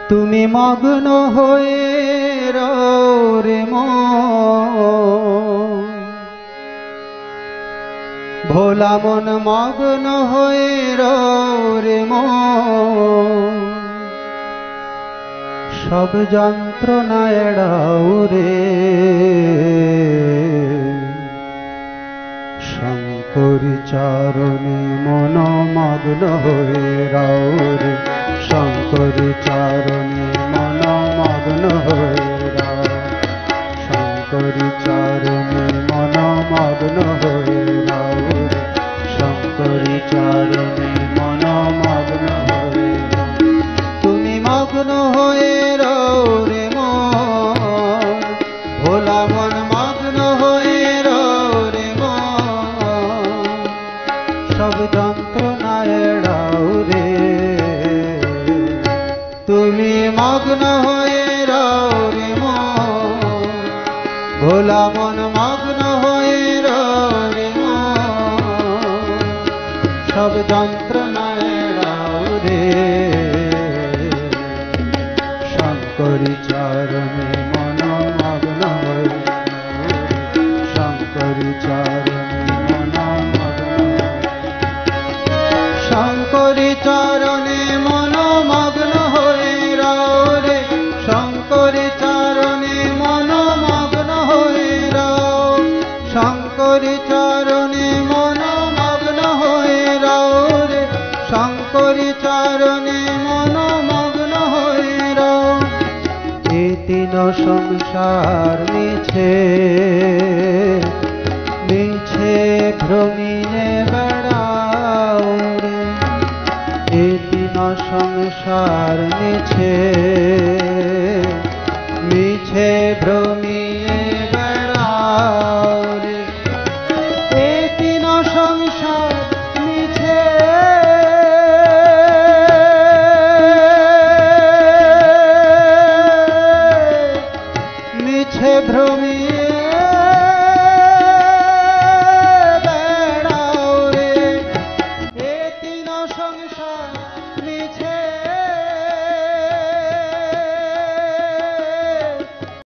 তুমি মগ্ন হয়ে রও রে মন, ভোলা মন মগ্ন হয়ে রও রে মন, সব যন্ত্রণা এড়াও রে শঙ্করী চরণে মন মগ্ন হয়ে রও রে, শঙ্করী চরণে মন মগ্ন হয়ে রও, শঙ্করী চরণে মন মগ্ন হয়ে রও রে, শঙ্করী চরণে মন মগ্ন হয়ে রও। তুমি মগ্ন হয়ে রও রে মন, ভোলা মন মগ্ন হয়ে রও রে মন, সব যন্ত্রণা এড়াও রে। তুমি মগ্ন হয়ে রও রে মন, ভোলা মন মগ্ন হয়ে রও রে মন, সব যন্ত্রণা এড়াও রে শঙ্করী চরণে মন মগ্ন হয়ে রও, শঙ্করী চরণে মন মগ্ন হয়ে, শঙ্করী চরণে মন মগ্ন হয়ে রও রে, শঙ্করী চরণে মন মগ্ন হয়ে রও, শঙ্করী চরণে মন মগ্ন হয়ে রও রে, শঙ্করী চরণে মন মগ্ন হয়ে রও। এ তিন সংসার মিছে মিছে ভ্রমিনে বেড়াও রে, এ তিন সংসার মিছে মিছে ভ্রমিনে